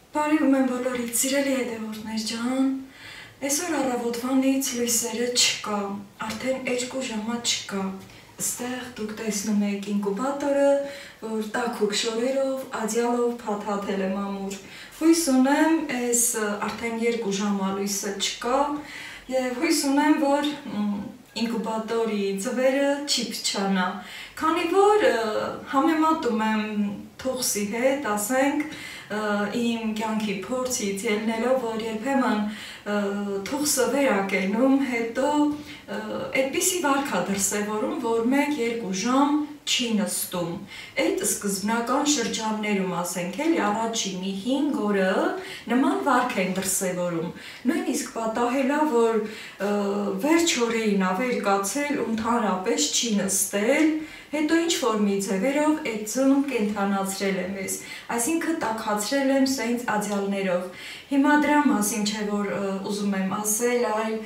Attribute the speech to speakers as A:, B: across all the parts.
A: Բարևում եմ բոլորիդ, սիրելի հետևորդներ ջան, այսօր առավոտվանից լույսերը չկա, արդեն 2 ժամա չկա, ստեղ դուք տեսնում եք ինկուբատորը, որ տաքուկ շորերով, ադյալով փաթաթել եմ ամուր, հույս ունեմ, այս արդեն 2 ժամա լույսը չկա և հույս ունեմ, որ ինկուբատորի ձվերը չի փչանա, քանի որ համեմատում եմ թուղսի հետ, ասենք, իմ կյանքի փորձից ելնելով, որ երբեմն թուղսը վերակենում, հետո այդպիսի վարք է դրսևորում, որ 1-2 ժամ չի նստում։ Այդ սկզբնական շրջաններում, ասենք էլի, առաջին մի 5 օրը նման վարք են դրսևորում։ Նույնիսկ պատահել է, որ վերջ օրերին ա վեր կացել ու ընդհանրապես չի նստել, հետո ինչ-որ մի ձևերով այդ ձուն կենդանացրել եմ ես, այսինքն տաքացրել եմ սենց ադյալներով։ Հիմա դրա մասին չէ, որ ուզում եմ ասել, այլ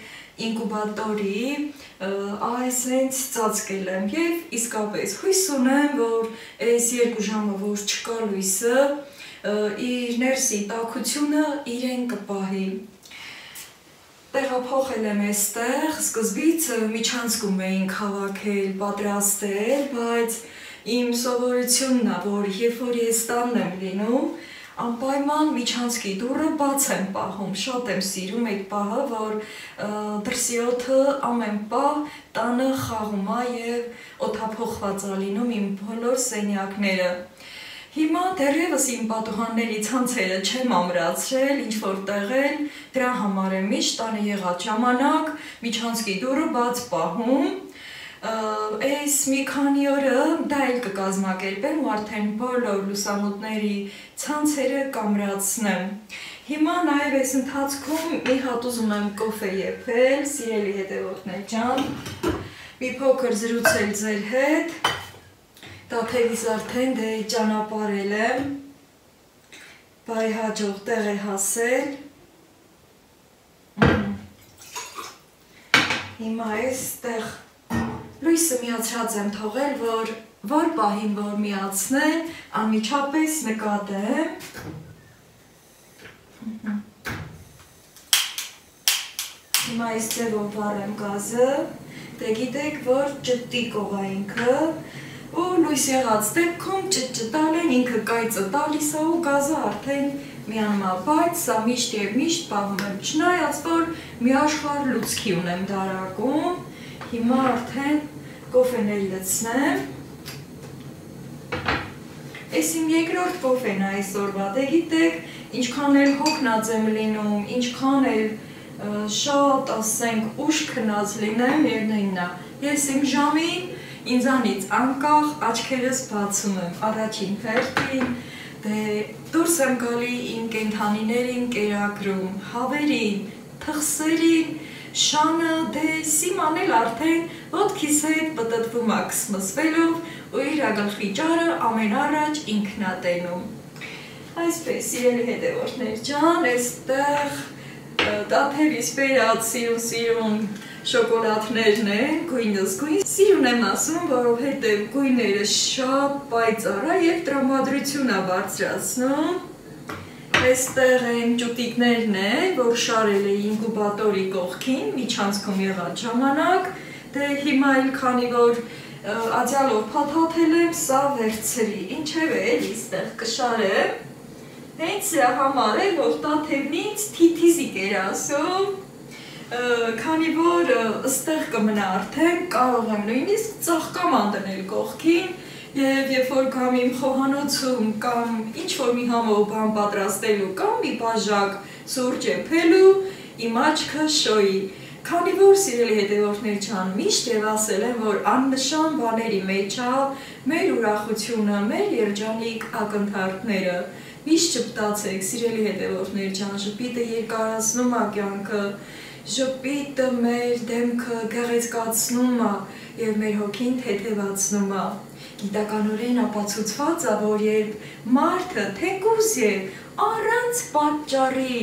A: ինկուբատորի այսենց ծածկել եմ և իսկապես հույս ունեմ, որ այս 2 ժամը, որ չկա լույսը, իր ներսի տաքությունը իրեն կպահի։ Տեղափոխել եմ այստեղ, սկզբից միջանցքում էինք հավաքել, պատրաստել, բայց իմ սովորությունն է, որ երբ որ ես տանն եմ լինում, անպայման միջանցքի դուռը բաց եմ պահում, շատ եմ սիրում այդ պահը, որ դրսի օդը ամեն պահ տանը խաղում է և օդափոխված է լինում իմ բոլոր սենյակները։ Հիմա դեռևս իմ պատուհանների ցանցերը չեմ ամրացրել, ինչ-որ տեղել, դրա համար եմ միշտ տանը եղած ժամանակ միջանցքի դուռը բաց պահում, այս մի քանի օրը դա էլ կկազմակերպեմ ու արդեն բոլոր լուսամուտների ցանցերը կամրացնեմ։ Հիմա նաև այս ընթացքում մի հատ ուզում եմ կոֆե եփել, սիրելի հետևորդներ ջան, մի փոքր զրուցել ձեր հետ, Տաթևից արդեն դե ճանապարհել եմ, բայ հաջող տեղ է հասել, հիմա այստեղ լույսը միացրած եմ թողել, որ պահին որ միացնեն, անմիջապես նկատեմ, հիմա այս ձևով վառեմ գազը, դե գիտեք, որ ճտտիկով է ինքը, ու լույս եղած դեպքում ճտճտալ են ինքը կայծը տալիս է ու գազը արդեն միանում է, բայց սա միշտ և միշտ պահում եմ, չնայած որ մի աշխարհ լուցկի ունեմ դարակում, հիմա արդեն կոֆեն էլ լցնեմ, այս իմ երկրորդ կոֆեն է այսօրվա, դե գիտեք, ինչքան էլ հոգնած եմ լինում, ինչքան էլ շատ, ասենք, ուշ քնած լինեմ, միևնույնն է, ես իմ ժամին ինձանից անկախ աչքերս բացում եմ, առաջին հերթին, դե դուրս եմ գալի իմ կենդանիներին կերակրում, հավերին, թխսերին, շանը, դե սիման էլ արդեն ոտքիս հետ պտտվում է կսմսվելով ու իր գլխի ճարը ամեն առաջ ինքն է տենում։ Այսպես, սիրելի հետևորդներ ջան, այստեղ Տաթևից բերած սիրուն շոկոլադներն են, գույնս գույն, սիրուն եմ ասում, որովհետև գույները շատ պայծառ է և տրամադրություն է բարձրացնում, այստեղ են ճուտիկներն են, որ շարել է ինկուբատորի կողքին, միջանցքում եղած ժամանակ, դե հիմա էլ քանի որ ադյալով փաթաթել եմ, սա վերցրի, ինչև է էլի ստեղ կշարեմ, հենց սրա համար է, որ Տաթևն ինձ թիթիզիկ էր ասում, քանի որ ստեղ կմնա արդեն, կարող եմ նույնիսկ ծաղկաման դնել կողքին և երբ որ կամ իմ խոհանոցում կամ ինչ-որ մի համով բան պատրաստելու կամ մի բաժակ սուրճ եփելու, իմ աչքը շոյի, քանի որ սիրելի հետևորդներ ջան, միշտ և ասել եմ, որ աննշան բաների մեջ է մեր ուրախությունը, մեր երջանիկ ակնթարթները, միշտ չպտացեք, սիրելի հետևորդներ ջան, ժպիտը երկարացնում է կյանքը, ժպիտը մեր դեմքը գեղեցկացնում է և մեր հոգին թեթևացնում է։ Գիտականորեն ապացուցված է, որ երբ մարդը թեկուզ է առանց պատճառի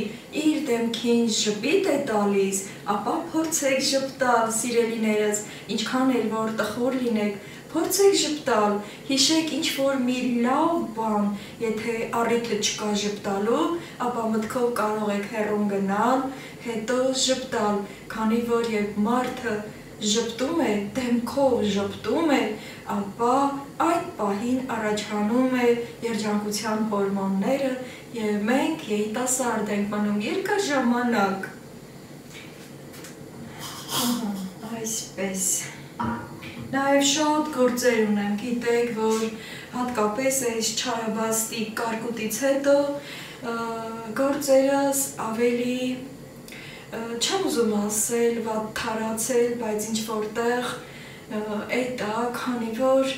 A: իր դեմքին ժպիտ է տալիս, ապա փորձեք ժպտալ, սիրելիներս, ինչքան էլ որ տխուր լինեք, փորձեք ժպտալ, հիշեք ինչ-որ մի լավ բան, եթե առիթը չկա ժպտալու, ապա մտքով կարող եք հեռուն գնալ, հետո ժպտալ, քանի որ երբ մարդը ժպտում է, դեմքով ժպտում է, ապա այդ պահին առաջանում է երջանկության հորմոնները և մենք երիտասարդ ենք մնում երկար ժամանակ։ Այսպես։ Նաև շատ գործեր ունեմ, գիտեք, որ հատկապես այս չարաբաստիկ կարկուտից հետո գործերս ավելի չեմ ուզում ասել, վատ թարացել, բայց ինչ-որտեղ էդ է, քանի որ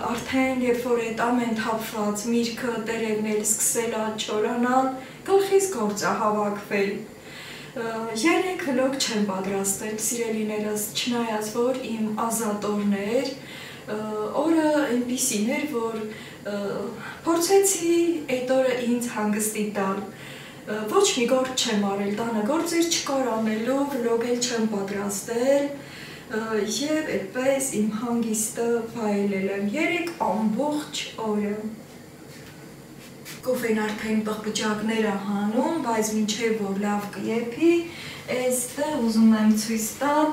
A: արդեն երբ որ էդ ամեն թափված միրգը տերևնել սկսել է չորանալ, գլխիս գործ է հավաքվել։ 3 վլոգ չեմ պատրաստել, սիրելիներս, չնայած որ իմ ազատ օրն էր, օրը այնպիսին էր, որ փորձեցի այդ օրը ինձ հանգստի տալ։ Ոչ մի գործ չեմ արել, տանը գործեր չկար անելու, վլոգ էլ չեմ պատրաստել և այդպես իմ հանգիստը վայելել եմ 3 ամբողջ օրը։ Կոֆեն արդեն պղպջակներ է հանում, բայց մինչև որ լավ կեփի, այստեղ ուզում եմ ցույց տալ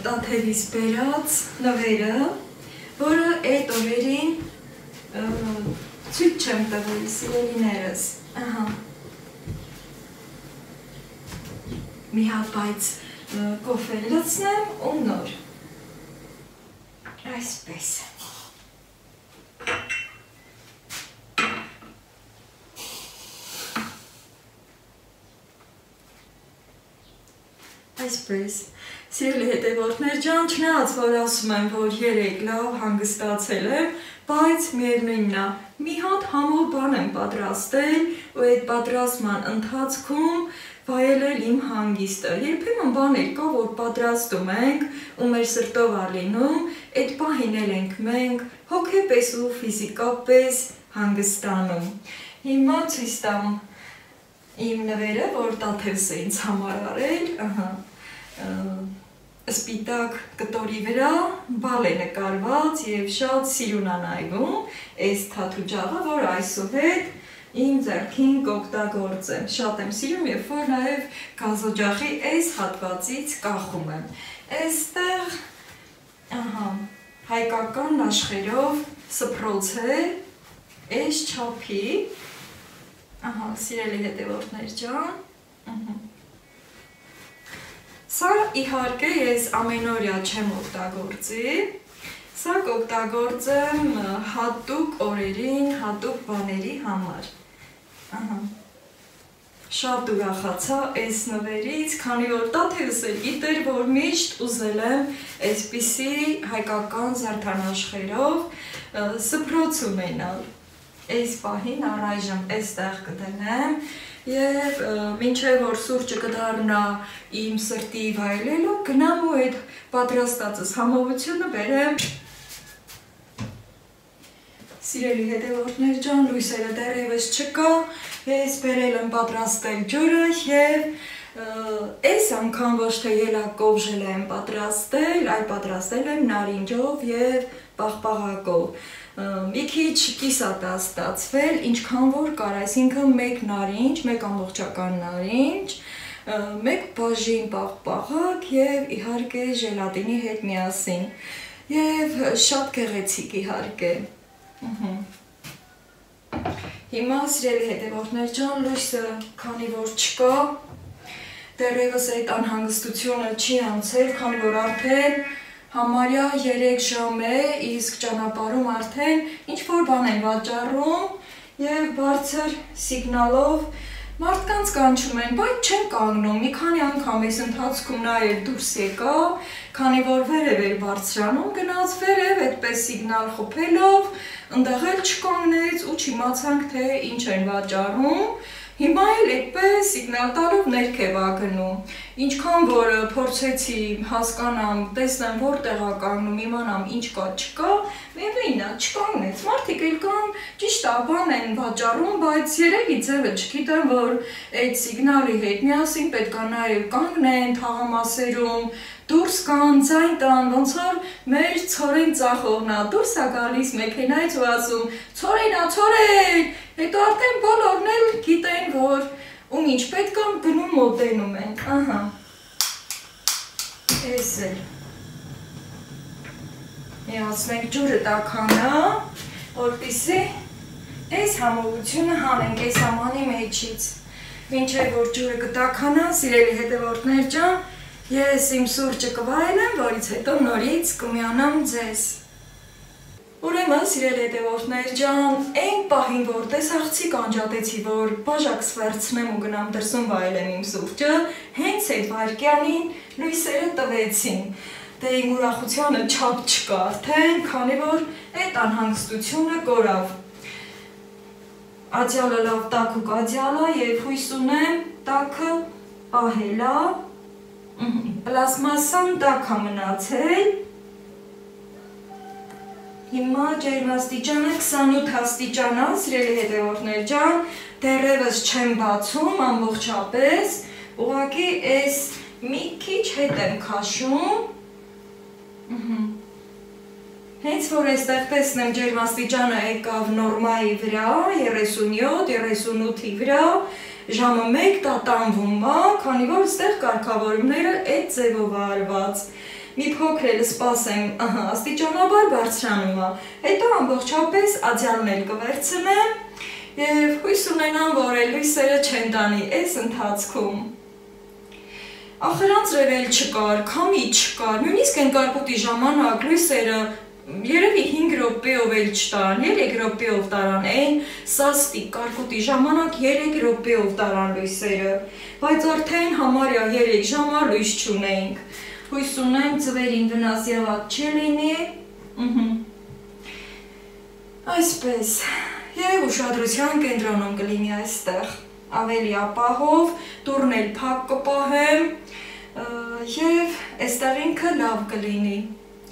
A: տաթևից բերած նվերը, որը այդ օրերին ցույց չեմ տվել, սիրելիներս։ Մի հատ բայց կոֆե լցնեմ ու նոր։ Այսպես։ Այսպես, սիրելի հետևորդներ ջան, չնայած որ ասում եմ, որ 3 լավ հանգստացել եմ, բայց միևնույնն է, մի հատ համով բան եմ պատրաստել ու այդ պատրաստման ընթացքում վայելել իմ հանգիստը։ Երբեմն բաներ կա, որ պատրաստում ենք ու մեր սրտով է լինում, այդ պահին էլ ենք մենք հոգեպես ու ֆիզիկապես հանգստանում։ Հիմա ցույց տամ իմ նվերը, որ տաթևս է ինձ համար արել, սպիտակ կտորի վրա բալ է նկարված և շատ սիրուն է նայվում այս թաթու ջաղը, որ այսուհետ իմ ձեռքին կօգտագործեմ։ Շատ եմ սիրում, երբ որ նաև գազօջախի այս հատվածից կախում եմ։ Այստեղ հայկական աշխերով սփռոց է, այս չափի, սիրելի հետևորդներ ջան, սա իհարկե ես ամենօրյա չեմ օգտագործի, սա կօգտագործեմ հատուկ օրերին, հատուկ բաների համար։ Շատ ուրախացա այս նվերից, քանի որ տաթևս էլ գիտեր, որ միշտ ուզել եմ այսպիսի հայկական զարդանաշխերով սփռոց ունենալ։ Այս պահին առայժմ այստեղ կդնեմ և մինչև որ սուրճը կդառնա իմ սրտի վայելելու, գնամ ու այդ պատրաստածս համովությունը բերեմ։ Սիրելի հետևորդներ ջան, լույսերը դեռևս չկա, ես բերել եմ պատրաստել ջուրը և այս անգամ ոչ թե ելակով ժելա եմ պատրաստել, այլ պատրաստել եմ նարինջով և պաղպաղակով։ Մի քիչ կիսատ է ստացվել, ինչքան որ կար, այսինքն 1 նարինջ, 1 ամբողջական նարինջ, 1 բաժին պաղպաղակ և իհարկե ժելատինի հետ միասին և շատ գեղեցիկ իհարկե։ Հիմա սիրելի հետևորդներ ջան, լույսը քանի որ չկա, դեռևս այդ անհանգստությունը չի անցել, քանի որ արդեն համարյա 3 ժամ է, իսկ ճանապարհում արդեն ինչ-որ բան են վաճառում և բարձր սիգնալով մարդկանց կանչում են, բայց չեն կանգնում, մի քանի անգամ այս ընթացքում նաև դուրս եկա, քանի որ վերև էր բարձրանում, գնաց վերև, այդպես սիգնալ խփելով, ընդեղ էլ չկանգնեց ու չիմացանք, թե ինչ են վաճառում, հիմա էլ այդպես սիգնալ տալով ներքև ա գնում, ինչքան որ փորձեցի հասկանամ, տեսնեմ որտեղ ա կանգնում, իմանամ ինչ կա չկա, միևնույնն է, չկանգնեց, մարդիկ էլ կան, ճիշտ է, բան են վաճառում, բայց երևի ձևը չգիտեմ, որ այդ սիգնալի հետ միասին պետք է նաև կանգնեն թաղամասերում, դուրս կան, ձայն տան, ոնց որ մեր ցորեն ծախողն է, դուրս է գալիս մեքենայից ու ասում ցորենա, ցորեն, հետո արդեն բոլորն էլ գիտեն, որ ում ինչ պետք է գնում մոտենում են, ահա, էս էլ, միացնենք ջուրը տաքանա, որպեսզի այս համովությունը հանենք այս ամանի մեջից, մինչև որ ջուրը կտաքանա, սիրելի հետևորդներ ջան, ես իմ սուրճը կվայելեմ, որից հետո նորից կմիանամ ձեզ։ Ուրեմն, սիրելի հետևորդներ ջան, այն պահին, որ տեսախցիկ անջատեցի, որ բաժակս վերցնեմ ու գնամ դրսում վայելեմ իմ սուրճը, հենց այդ վայրկյանին լույսերը տվեցին։ Դե իմ ուրախությանը չափ չկա արդեն, քանի որ այդ անհանգստությունը կորավ։ Աջյալը լավ տաքուկ աջյալ է և հույս ունեմ տաքը պահել է, պլաստմասան տաք է մնացել, հիմա ջերմաստիճանը 28 աստիճան է, սիրելի հետևորդներ ջան, դեռևս չեմ բացում ամբողջապես, ուղղակի այս մի քիչ հետ եմ քաշում, հենց որ այստեղ տեսնեմ ջերմաստիճանը եկավ նորմայի վրա, 37-38-ի վրա, ժամը 1 տատանվում է, քանի որ այստեղ կարգավորումները այդ ձևով արված։ Մի փոքր էլ սպասեմ, աստիճանաբար բարձրանում է, հետո ամբողջապես աջյալն էլ կվերցնեմ և հույս ունենամ, որ էլ լույսերը չեն տանի այս ընթացքում։ Ախրանց ռևել չկար, քամի չկար, նույնիսկ ընկարկուտի ժամանակ լույսերը երևի 5 րոպեով էլ չտարան, 3 րոպեով տարան, այն սաստիկ կարկուտի ժամանակ 3 րոպեով տարան լույսերը, բայց արդեն համարյա 3 ժամա լույս չունեինք, հույս ունեմ ձվերին վնաս եղած չի լինի, այսպես, և ուշադրության կենտրոնում կլինի այստեղ, ավելի ապահով, դուռն էլ փակ կպահեմ, և այստեղ ինքը լավ կլինի,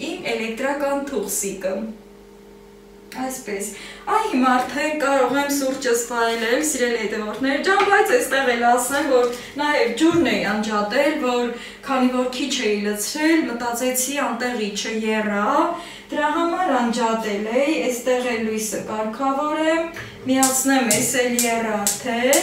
A: իմ էլեկտրական թուղսիկը, այսպես, հիմա արդեն կարող եմ սուրճս վայելել, սիրելի հետևորդներ ջան, բայց այստեղ էլ ասեմ, որ նաև ջուրն էի անջատել, որ քանի որ քիչ էի լցրել, մտածեցի անտեղի չեռա, դրա համար անջատել էի, այստեղ էլ լույսը կարգավորեմ, միացնեմ էս էլ եռա արդեն,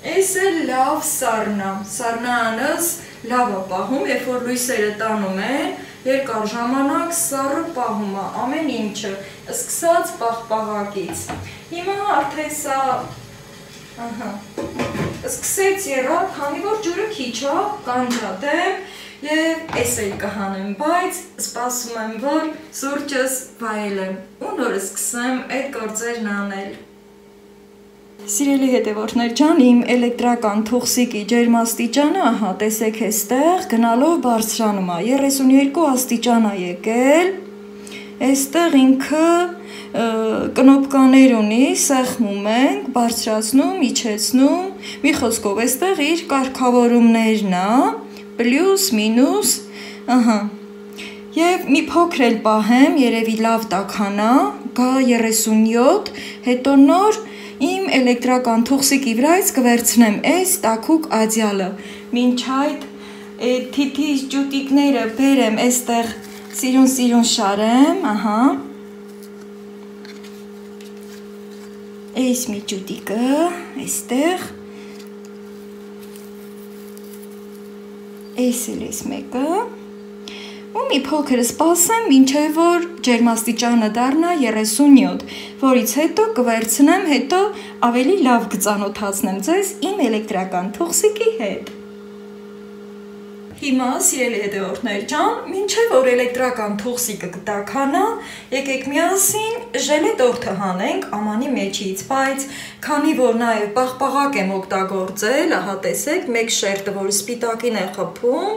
A: էս էլ լավ սառնա, սառնարանս լավ է պահում, երբ որ լույսերը տանում են, երկար ժամանակ սառը պահում է, ամեն ինչը, սկսած պաղպաղակից։ Հիմա արդեն սա սկսեց եռալ, քանի որ ջուրը քիչ է, կանջատեմ և էս էլ կհանեմ, բայց սպասում եմ, որ սուրճս վայելեմ ու նոր սկսեմ այդ գործերն անել։ Սիրելի հետևորդներ ջան, իմ էլեկտրական թուղսիկի ջերմաստիճանը, ահա, տեսեք էստեղ, գնալով բարձրանում է, 32 աստիճան է եկել, էստեղ ինքը կնոպկաներ ունի, սեղմում ենք, բարձրացնում, իջեցնում, մի խոսքով էստեղ իր կարգավորումներն է, պլյուս, մինուս, ահա, և մի փոքր էլ պահեմ, երևի լավ տաքանա, գա 37, հետո նոր իմ էլեկտրական թուղսիկի վրայից կվերցնեմ այս տաքուկ աջյալը, մինչ այդ թիթիզ ջուտիկները բերեմ այստեղ սիրուն շարեմ, ահա, այս մի ջուտիկը, այստեղ, այս էլ այս մեկը, ու մի փոքր սպասեմ, մինչև որ ջերմաստիճանը դառնա 37, որից հետո կվերցնեմ, հետո ավելի լավ կծանոթացնեմ ձեզ իմ էլեկտրական թուղսիկի հետ։ Հիմա, սիրելի հետևորդներ ջան, մինչև որ էլեկտրական թուղսիկը կտաքանա, եկեք միասին ժելետորթը հանենք ամանի մեջից, բայց քանի որ նաև պաղպաղակ եմ օգտագործել, ահա տեսեք, մեկ շերտը, որ սպիտակին է խփում,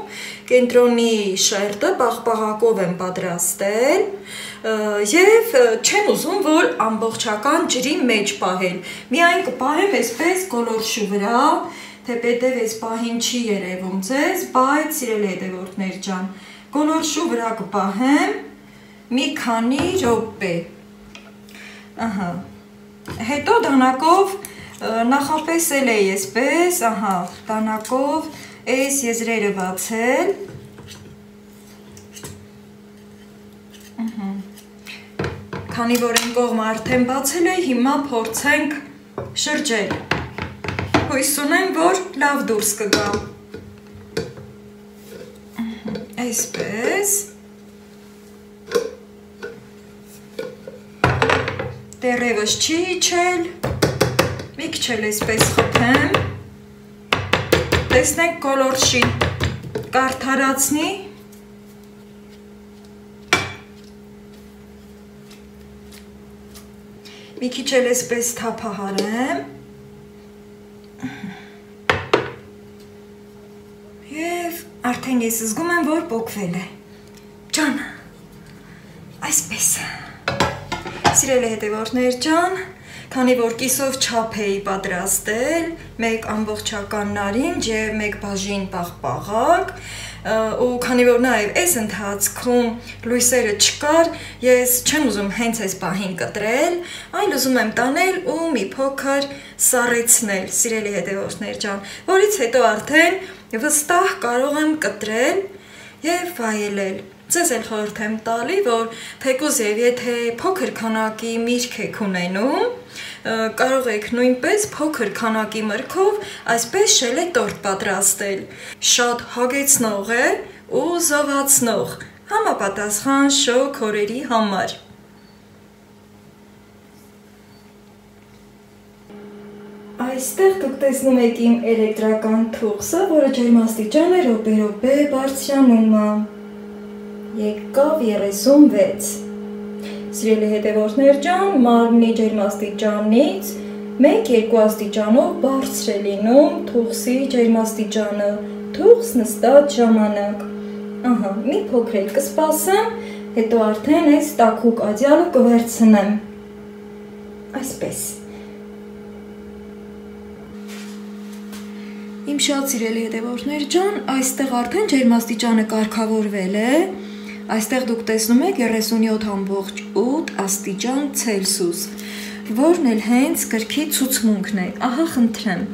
A: կենտրոնի շերտը պաղպաղակով եմ պատրաստել, և չեմ ուզում, որ ամբողջական ջրի մեջ պահել, միայն կպահեմ այսպես գոլորշու վրա, թեպետև այս պահին չի երևում ձեզ, բայց սիրելի հետևորդներ ջան, գոլորշու վրա կպահեմ մի քանի րոպե, հետո դանակով նախապես էլ էի այսպես, դանակով այս եզրերը բացել։ Քանի որ այն կողմը արդեն բացել է, հիմա փորձենք շրջել։ Հույս ունեմ, որ լավ դուրս կգա։ Այսպես։ Դեռևս չի իջել։ Մի քիչ էլ այսպես խփեմ։ Տեսնենք կոլորշի կարդարացնի։ Մի քիչ էլ այսպես թափահարեմ։ Եվ արդեն ես զգում եմ, որ պոկվել է։ Ջան, այսպես։ Սիրելի հետևորդներ ջան, քանի որ կիսով չափ էի պատրաստել, մեկ ամբողջական նարինջ և մեկ բաժին պաղպաղակ, ու քանի որ նաև այս ընթացքում լույսերը չկար, ես չեմ ուզում հենց այս պահին կտրել, այլ ուզում եմ տանել ու մի փոքր սառեցնել, սիրելի հետևորդներ ջան, որից հետո արդեն վստահ կարող եմ կտրել և վայելել։ Ձեզ էլ խորհուրդ եմ տալի, որ թեկուզ և եթե փոքր քանակի միրգ եք ունենում, կարող եք նույնպես փոքր քանակի մրգով այսպես շելետորտ պատրաստել։ Շատ հագեցնող է ու զովացնող, համապատասխան շոգ օրերի համար։ Այստեղ դուք տեսնում եք իմ էլեկտրական թուղթը, որը ջերմաստիճանը րոպե-րոպե բարձրանում է։ Եկավ 36։ Սիրելի հետևորդներ ջան, մարմնի ջերմաստիճանից 1-2 աստիճանով բարձր է լինում թուղթի ջերմաստիճանը, թուղթ նստած ժամանակ։ Ահա, մի փոքր կսպասեմ, հետո արդեն այս տաքուկ ադյալը կվերցնեմ։ Այսպես։ Իմ շատ սիրելի հետևորդներ ջան, այստեղ արդեն ջերմաստիճանը կարգավորվել է։ Այստեղ դուք տեսնում եք 37.8 աստիճան Ցելսիուս, որն էլ հենց գրքի ցուցմունքն է, ահա խնդրեմ,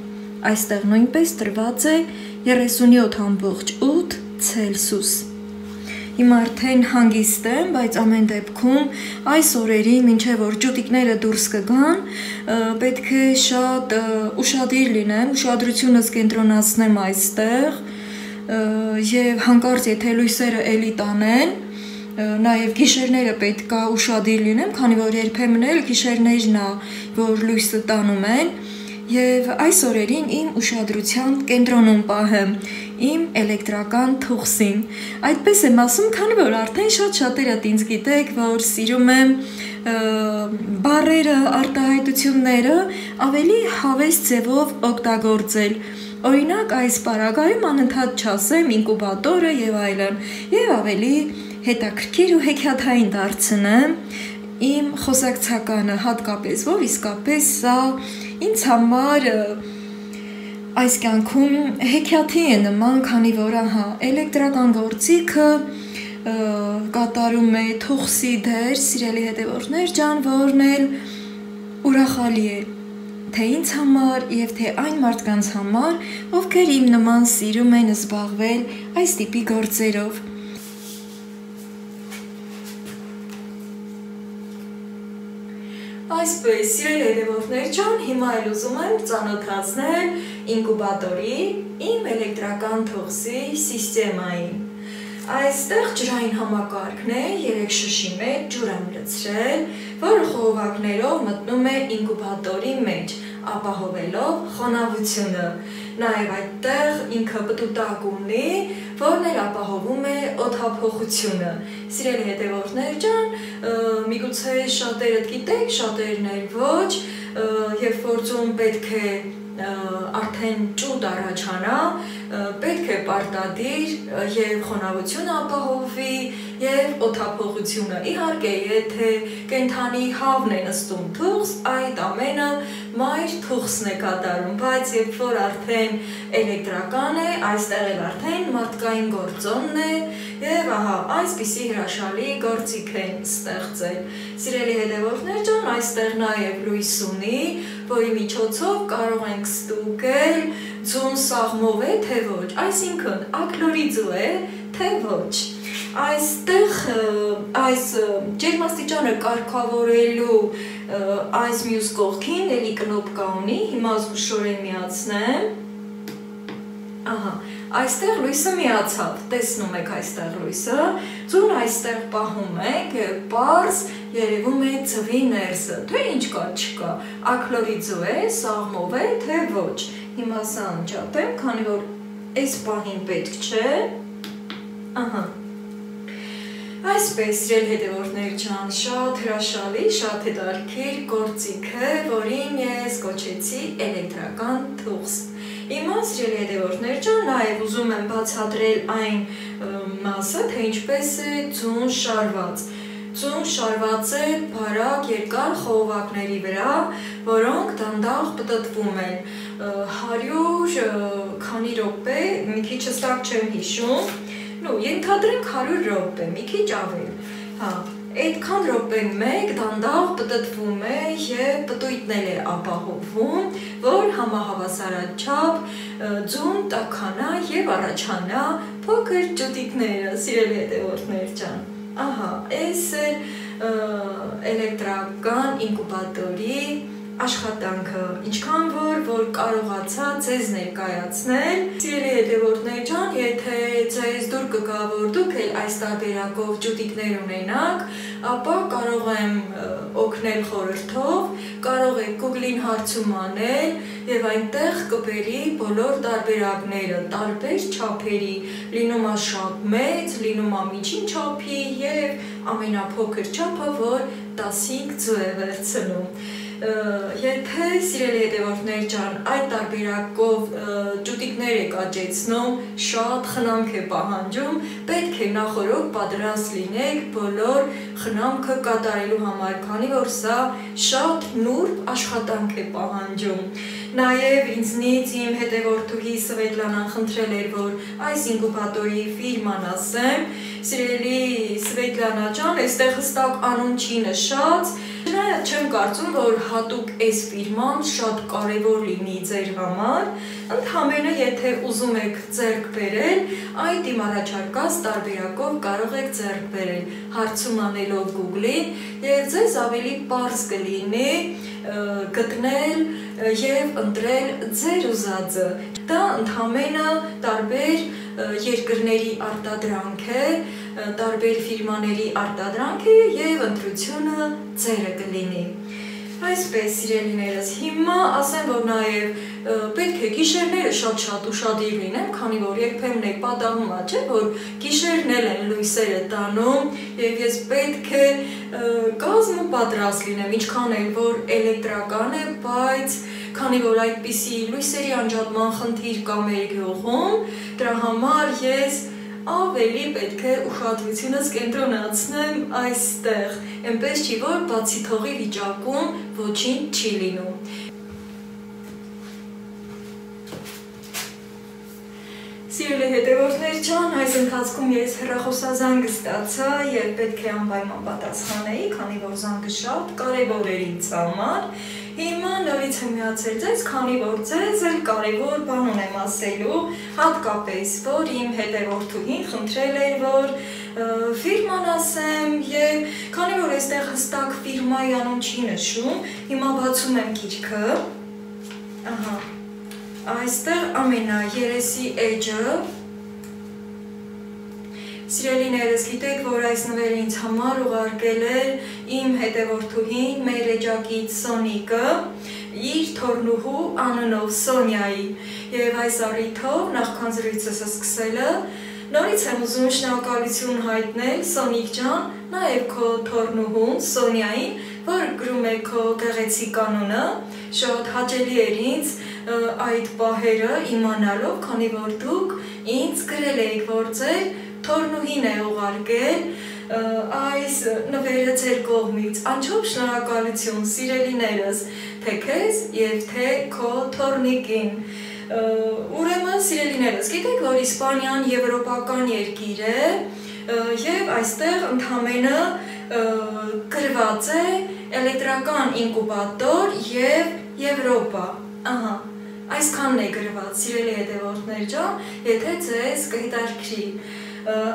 A: այստեղ նույնպես տրված է 37.8 Ցելսիուս։ Հիմա արդեն հանգիստ եմ, բայց ամեն դեպքում այս օրերին, մինչև որ ճուտիկները դուրս կգան, պետք է շատ ուշադիր լինեմ, ուշադրությունս կենտրոնացնեմ այստեղ, և հանկարծ եթե լույսերը էլի տանեն, նաև գիշերները պետք է ուշադիր լինեմ, քանի որ երբեմն էլ գիշերներն է, որ լույսը տանում են, և այս օրերին իմ ուշադրության կենտրոնում պահեմ իմ էլեկտրական թուղթին։ Այդպես եմ ասում, քանի որ արդեն շատ շատերդ ինձ գիտեք, որ սիրում եմ բառերը, արտահայտությունները ավելի հավես ձևով օգտագործել։ Օրինակ այս պարագայում անընդհատ չասեմ ինկուբատորը և այլն, և ավելի հետաքրքիր ու հեքիաթային դարձնեմ իմ խոսակցականը, հատկապես, որ իսկապես սա ինձ համար այս կյանքում հեքիաթի է նման, քանի որ ահա էլեկտրական գործիքը կատարում է թուղթի դեր, սիրելի հետևորդներ ջան, որն էլ ուրախալի է թե ինձ համար և թե այն մարդկանց համար, ովքեր իմ նման սիրում են զբաղվել այս տիպի գործերով։ Այսպես, սիրելի հետևորդներ ջան, հիմա էլ ուզում եմ ծանոթացնել ինկուբատորի իմ էլեկտրական թուղթի սիստեմային։ Այստեղ ջրային համակարգն է, 3 շշի մեջ ջուր եմ լցրել, որը խողովակներով մտնում է ինկուբատորի մեջ, ապահովելով խոնավությունը։ Նաև այդտեղ ինքը պտուտակ ունի, որն էլ ապահովում է օդափոխությունը։ Սիրելի հետևորդներ ջան, միգուցե շատերդ գիտեք, շատերն էլ ոչ, երբ որ ձուն պետք է արդեն ճուտ առաջանա, պետք է պարտադիր և խոնավությունը ապահովվի և օդափոխությունը։ Իհարկե, եթե կենդանի հավն է նստում թուղթ, այդ ամենը մայր թուղթն է կատարում, բայց երբ որ արդեն էլեկտրական է, այստեղ էլ արդեն մարդկային գործոնն է և ահա այսպիսի հրաշալի գործիք են ստեղծել։ Սիրելի հետևորդներ ջան, այստեղ նաև լույս ունի, որի միջոցով կարող ենք ստուգել ձուն սաղմով է, թե ոչ, այսինքն ակլորիձու է, թե ոչ։ Այստեղ այս ջերմաստիճանը կարգավորելու այս մյուս կողքին էլի կնոպկա ունի, հիմա զգուշորեն միացնեմ, ահա, այստեղ լույսը միացավ, տեսնում եք այստեղ լույսը, ձուն այստեղ պահում ենք, պարզ երևում է ձվի ներսը, թե ինչ կա չկա, ակլորիձու է, սաղմով է, թե ոչ, հիմա սա անջատեմ, քանի որ այս պահին պետք չէ, ահա, այսպես սիրել հետևորդներ ջան, շատ հրաշալի, շատ հետաքրքիր գործիք է, որին ես կոչեցի էլեկտրական թուղթ։ Հիմա սիրել հետևորդներ ջան, նաև ուզում եմ բացատրել այն մասը, թե ինչպես է ձուն շարված։ Ձուն շարված է բարակ երկար խողովակների վրա, որոնք դանդաղ պտտվում են։ 100 քանի րոպե, մի քիչ հստակ չեմ հիշում, ենթադրենք 100 րոպե, մի քիչ ավել, հա, այդքան րոպե մեկ դանդաղ պտտվում է և պտույտնել է ապահովում, որ համահավասարաչափ ձուն տաքանա և առաջանա փոքր ճուտիկները, սիրելի հետևորդներ ջան, ահա, այս է էլեկտրական ինկուբատորի աշխատանքը, ինչքան որ կարողացա ձեզ ներկայացնել, սիրելի հետևորդներ ջան, եթե ձեզ դուր կգա, որ դուք էլ այս տարբերակով ճուտիկներ ունենաք, ապա կարող եմ օգնել խորհրդով, կարող եք Google-ին հարցում անել և այնտեղ կբերի բոլոր տարբերակները, տարբեր չափերի, լինում է շատ մեծ, լինում է միջին չափի և ամենափոքր չափը, որ 15 ձու է վերցնում։ Եթե սիրելի հետևորդներ ջան, այդ տարբերակով ճուտիկներ եք աճեցնում, շատ խնամք է պահանջում, պետք է նախօրոք պատրաստ լինեք բոլոր խնամքը կատարելու համար, քանի որ սա շատ նուրբ աշխատանք է պահանջում։ Նաև ինձնից իմ հետևորդուհի Սվետլանան խնդրել էր, որ այս ինկուբատորի ֆիրման ասեմ, սիրելի Սվետլանա ջան, այստեղ հստակ անուն չի նշած, Չնայած չեմ կարծում, որ հատուկ այս ֆիրման շատ կարևոր լինի ձեր համար, ընդհանրապես եթե ուզում եք ձեռք բերել, այդ իմ առաջարկած տարբերակով կարող եք ձեռք բերել, հարցում անելով Google-ին և ձեզ ավելի պարզ կլինի գտնել և ընտրել ձեր ուզածը։ Դա ընդհանրապես տարբեր երկրների արտադրանք է, տարբեր ֆիրմաների արտադրանք է և ընտրությունը ձերը կլինի։ Այսպես սիրելիներս, հիմա ասեմ, որ նաև պետք է գիշերները շատ ուշադիր լինեմ, քանի որ երբեմն եք պատահում ա, չէ, որ գիշերն են լույսերը տանում և ես պետք է կազմ ու պատրաստ լինեմ, ինչքան էլ որ էլեկտրական է, բայց քանի որ այդպիսի լույսերի անջատման խնդիր կա մեր գյուղում, դրա համար ես ավելի պետք է ուշադրությունս կենտրոնացնեմ այստեղ, այնպես չի, որ բացի թողի վիճակում ոչինչ չի լինում։ Սիրելի հետևորդներ ջան, այս ընթացքում ես հեռախոսազանգ ստացա և պետք է անպայման պատասխանեի, քանի որ զանգը շատ կարևոր էր ինձ համար։ Հիմա նորից եմ միացել ձեզ, քանի որ ձեզ էլ կարևոր բան ունեմ ասելու, հատկապես, որ իմ հետևորդուհին խնդրել էր, որ ֆիրման ասեմ և քանի որ այստեղ հստակ ֆիրմայի անուն չի նշում, հիմա բացում եմ գիրքը, ահա, այստեղ ամենաերեսի էջը, Սիրելիներս, գիտեք, որ այս նվերը ինձ համար ուղարկել էր իմ հետևորդուհին, մեր էջակից Սոնիկը, իր թորնուհու անունով Սոնյայի, և այս առիթով նախքան զրույցս սկսելը, նորից եմ ուզում շնորհակալություն հայտնել Սոնիկ ջան, նաև քո թորնուհուն Սոնյային, որ գրում է քո գեղեցիկ անունը, շատ հաճելի էր ինձ այդ պահերը իմանալով, քանի որ դուք ինձ գրել եք, որ ձեր թորնուհին է ուղարկել այս նվերը ձեր կողմից, անչափ շնորհակալություն սիրելիներս, թե քեզ և թե քո թորնիկին։ Ուրեմն սիրելիներս, գիտեք, որ Իսպանիան եվրոպական երկիր է և այստեղ ընդամենը գրված է էլեկտրական ինկուբատոր և Եվրոպա, ահա, Այսքանն է գրված, սիրելի հետևորդներ ջան, եթե ձեզ կհետաքրքրի։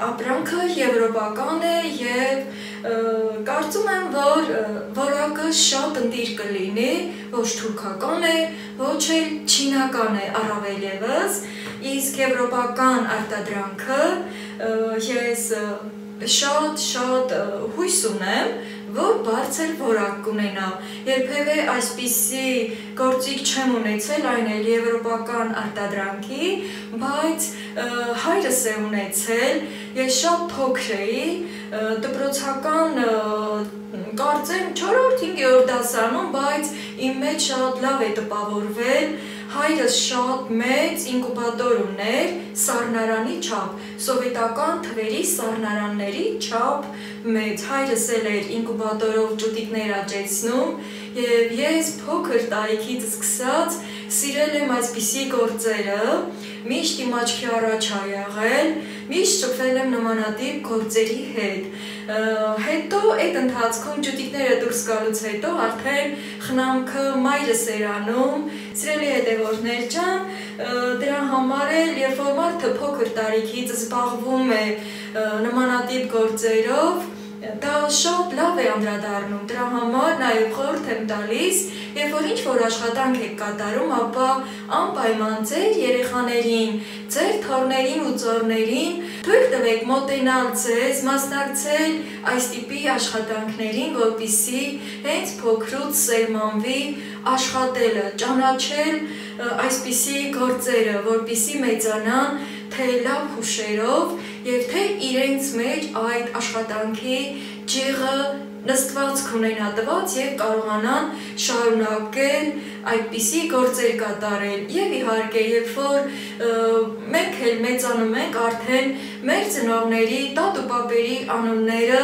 A: Ապրանքը եվրոպական է եւ կարծում եմ, որ որակը շատ ընտիր կլինի, ոչ թուրքական է, ոչ էլ չինական է առավել եւս, իսկ եվրոպական արտադրանքը ես շատ հույս ունեմ, որ բարձր որակ կունենա։ Երբևէ այսպիսի գործիք չեմ ունեցել, այն էլ եվրոպական արտադրանքի, բայց հայրս է ունեցել, ես շատ փոքր էի, դպրոցական կարծեմ 4-5-րդ դասարանում, բայց իմ մեջ շատ լավ է տպավորվել, հայրս շատ մեծ ինկուբատոր ուներ, սառնարանի չափ, սովետական թվերի սառնարանների չափ մեծ, հայրս էլ էր ինկուբատորով ճուտիկներ աճեցնում եւ ես փոքր տարիքից սկսած սիրել եմ այսպիսի գործերը, միշտ իմ աչքի առաջ ա եղել, միշտ շփվել եմ նմանատիպ գործերի հետ։ Հետո այդ ընթացքում ճուտիկները դուրս գալուց հետո արդեն խնամքը մայրս էր անում, սիրելի հետևորդներ ջան, դրա համար էլ երբ որ մարդը փոքր տարիքից զբաղվում է նմանատիպ գործերով, դա շատ լավ է անդրադառնում, դրա համար նաև խորհուրդ եմ տալիս, երբ որ ինչ-որ աշխատանք եք կատարում, ապա անպայման ձեր երեխաներին, ձեր թոռներին ու ծոռներին թույլ տվեք մոտենալ ձեզ, մասնակցել այս տիպի աշխատանքներին, որպեսզի հենց փոքրուց սերմանվի աշխատելը, ճանաչել այսպիսի գործերը, որպեսզի մեծանան թե լավ հուշերով եւ թե իրենց մեջ այդ աշխատանքի ջիղը նստվածք ունենատված եւ կարողանան շարունակել այդպիսի գործեր կատարել եւ իհարկե երբ որ մենք էլ մեծանում ենք արդեն մեր ծնողների տատ ու պապերի անունները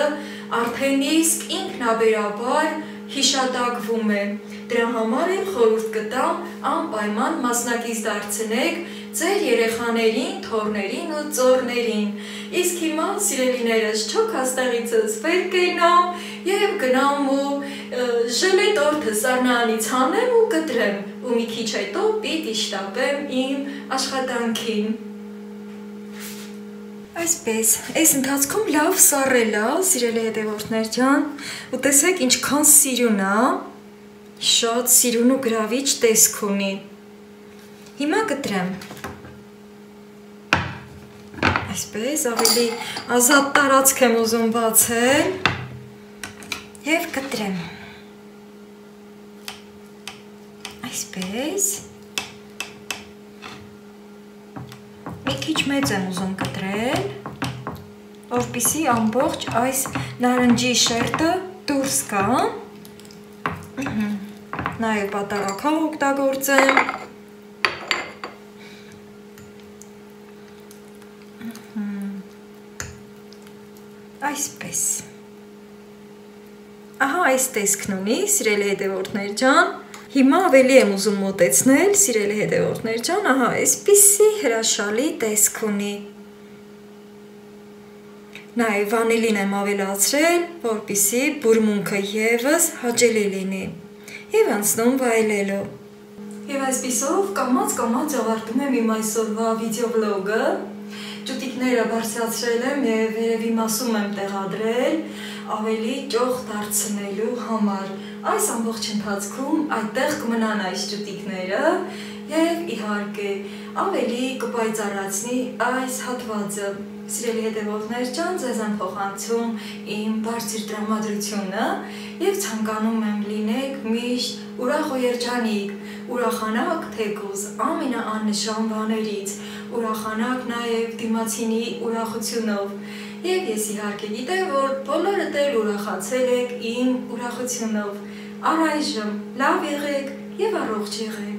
A: արդեն իսկ ինքնաբերաբար հիշատակվում է դրա համար էլ խորհուրդ կտամ անպայման մասնակից դարձնեք ձեր երեխաներին, թոռներին ու ծոռներին։ Իսկ հիմա սիրելիներս չոք հաստեղիցս վեր կենամ եւ գնամ ու ժելետորթը սառնարանից հանեմ ու կտրեմ ու մի քիչ հետո պիտի շտապեմ իմ աշխատանքին։ Այսպես, այս ընթացքում լավ սառել է, սիրելի հետևորդներ ջան, ու տեսեք ինչքան սիրուն է, շատ սիրուն ու գրավիչ տեսք ունի։ Հիմա կտրեմ։ Այսպես, ավելի ազատ տարածք եմ ուզում բացել և կտրեմ։ Այսպես, մի քիչ մեծ եմ ուզում կտրել, որպեսզի ամբողջ այս նարնջի շերտը դուրս գա, նաև պատառաքաղ օգտագործեմ։ Այսպես։ Ահա այս տեսքն ունի, սիրելի հետևորդներ ջան։ Հիմա ավելի եմ ուզում մոտեցնել, սիրելի հետևորդներ ջան, ահա այսպիսի հրաշալի տեսք ունի։ Նաև վանիլին եմ ավելացրել, որպեսզի բուրմունքը ևս հաճելի լինի։ Եվ անցնում վայելելու։ Եվ այսպիսով կամաց ավարտում եմ իմ այսօրվա վիդեովլոգը։ Ճուտիկները բարձրացրել եմ և վերևի մասում եմ տեղադրել ավելի ճոխ դարձնելու համար։ Այս ամբողջ ընթացքում այդտեղ կմնան այս ճուտիկները և իհարկե ավելի կպայծառացնի այս հատվածը։ Սիրելի հետևորդներ ջան, ձեզ եմ փոխանցում իմ բարձր տրամադրությունը և ցանկանում եմ լինեք միշտ ուրախ ու երջանիկ, ուրախանաք թեկուզ ամենաաննշան բաներից, ուրախանաք նաև դիմացինի ուրախությունով և ես իհարկե գիտեմ, որ բոլորդ էլ ուրախացել եք իմ ուրախությունով։ Առայժմ լավ եղեք և առողջ եղեք։